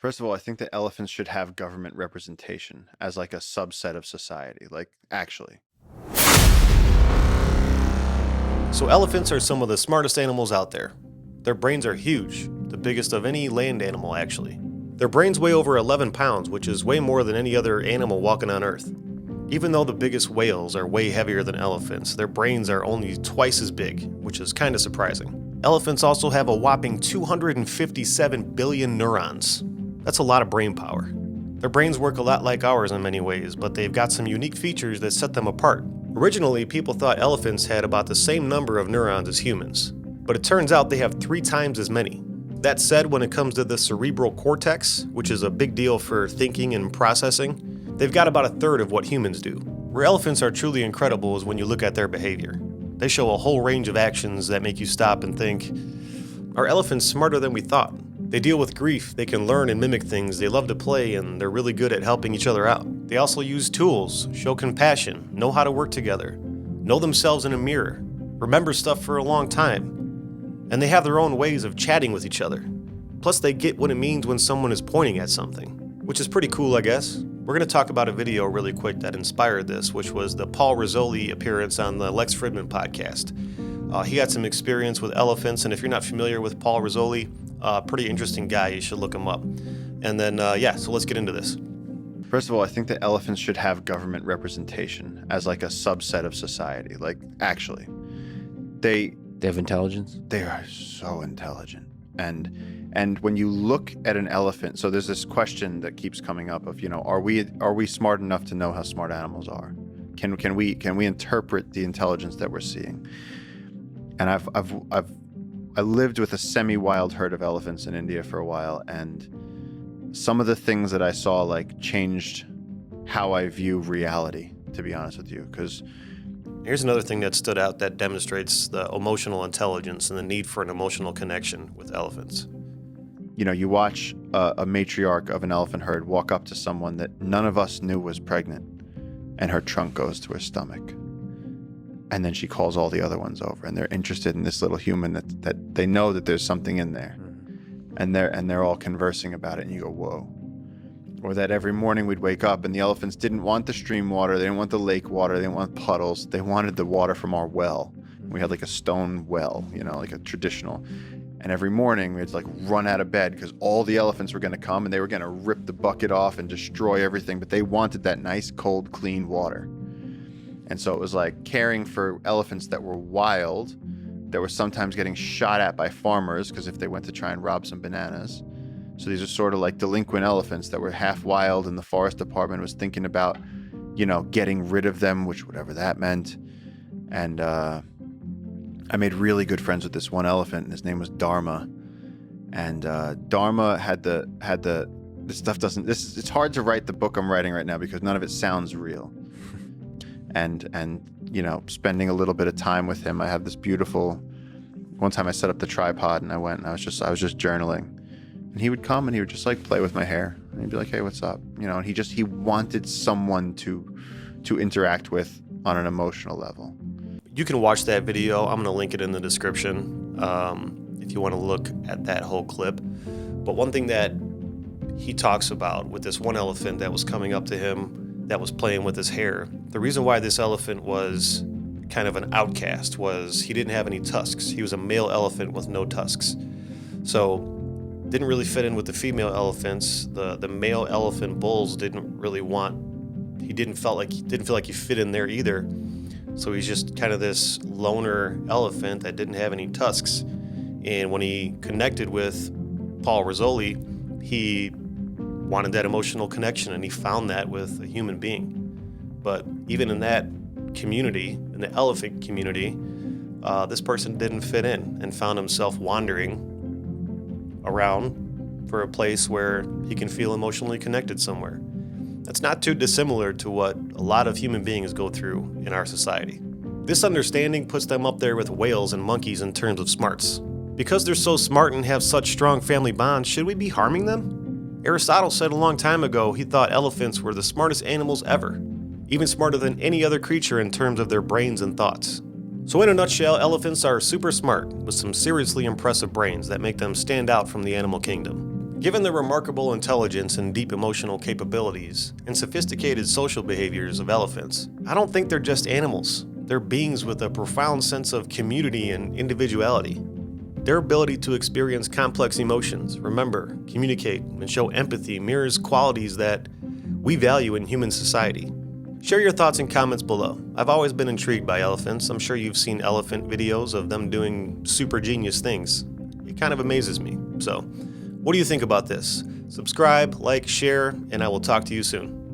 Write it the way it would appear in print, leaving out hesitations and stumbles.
First of all, I think that elephants should have government representation as like a subset of society. Like, actually. So elephants are some of the smartest animals out there. Their brains are huge, the biggest of any land animal actually. Their brains weigh over 11 pounds, which is way more than any other animal walking on Earth. Even though the biggest whales are way heavier than elephants, their brains are only twice as big, which is kind of surprising. Elephants also have a whopping 257 billion neurons. That's a lot of brain power. Their brains work a lot like ours in many ways, but they've got some unique features that set them apart. Originally, people thought elephants had about the same number of neurons as humans, but it turns out they have 3 times as many. That said, when it comes to the cerebral cortex, which is a big deal for thinking and processing, they've got about a third of what humans do. Where elephants are truly incredible is when you look at their behavior. They show a whole range of actions that make you stop and think, are elephants smarter than we thought? They deal with grief, they can learn and mimic things, they love to play, and they're really good at helping each other out. They also use tools, show compassion, know how to work together, know themselves in a mirror, remember stuff for a long time, and they have their own ways of chatting with each other. Plus, they get what it means when someone is pointing at something, which is pretty cool, I guess. We're going to talk about a video really quick that inspired this, which was the Paul Rizzoli appearance on the Lex Fridman podcast. He had some experience with elephants, and if you're not familiar with Paul Rizzoli, pretty interesting guy, you should look him up. And then, so let's get into this. First of all, I think that elephants should have government representation as like a subset of society. Like, actually. They have intelligence? They are so intelligent. And when you look at an elephant, so there's this question that keeps coming up of, are we smart enough to know how smart animals are? Can we interpret the intelligence that we're seeing? And I lived with a semi-wild herd of elephants in India for a while, and some of the things that I saw like changed how I view reality, to be honest with you, because here's another thing that stood out that demonstrates the emotional intelligence and the need for an emotional connection with elephants. You watch a matriarch of an elephant herd walk up to someone that none of us knew was pregnant, and her trunk goes to her stomach. And then she calls all the other ones over, and they're interested in this little human that they know that there's something in there. And they're all conversing about it, and you go, whoa. Or that every morning we'd wake up and the elephants didn't want the stream water, they didn't want the lake water, they didn't want puddles, they wanted the water from our well. We had like a stone well, like a traditional. And every morning we'd like run out of bed because all the elephants were going to come and they were going to rip the bucket off and destroy everything, but they wanted that nice, cold, clean water. And so it was like caring for elephants that were wild, that were sometimes getting shot at by farmers because if they went to try and rob some bananas. So these are sort of like delinquent elephants that were half wild, and the forest department was thinking about, getting rid of them, which whatever that meant. And I made really good friends with this one elephant, and his name was Dharma. And Dharma had this stuff it's hard to write the book I'm writing right now because none of it sounds real. And spending a little bit of time with him, I had this beautiful. One time I set up the tripod and I went and I was just journaling, and he would come and he would just like play with my hair and he'd be like, hey, what's up? And he wanted someone to interact with on an emotional level. You can watch that video. I'm going to link it in the description if you want to look at that whole clip. But one thing that he talks about with this one elephant that was coming up to him that was playing with his hair, the reason why this elephant was kind of an outcast was he didn't have any tusks. He was a male elephant with no tusks. So didn't really fit in with the female elephants. The male elephant bulls didn't feel like he fit in there either. So he's just kind of this loner elephant that didn't have any tusks. And when he connected with Paul Rizzoli, he wanted that emotional connection, and he found that with a human being. But even in that community, in the elephant community, this person didn't fit in and found himself wandering around for a place where he can feel emotionally connected somewhere. That's not too dissimilar to what a lot of human beings go through in our society. This understanding puts them up there with whales and monkeys in terms of smarts. Because they're so smart and have such strong family bonds, should we be harming them? Aristotle said a long time ago he thought elephants were the smartest animals ever, even smarter than any other creature in terms of their brains and thoughts. So in a nutshell, elephants are super smart with some seriously impressive brains that make them stand out from the animal kingdom. Given the remarkable intelligence and deep emotional capabilities and sophisticated social behaviors of elephants, I don't think they're just animals. They're beings with a profound sense of community and individuality. Their ability to experience complex emotions, remember, communicate, and show empathy mirrors qualities that we value in human society. Share your thoughts and comments below. I've always been intrigued by elephants. I'm sure you've seen elephant videos of them doing super genius things. It kind of amazes me. So, what do you think about this? Subscribe, like, share, and I will talk to you soon.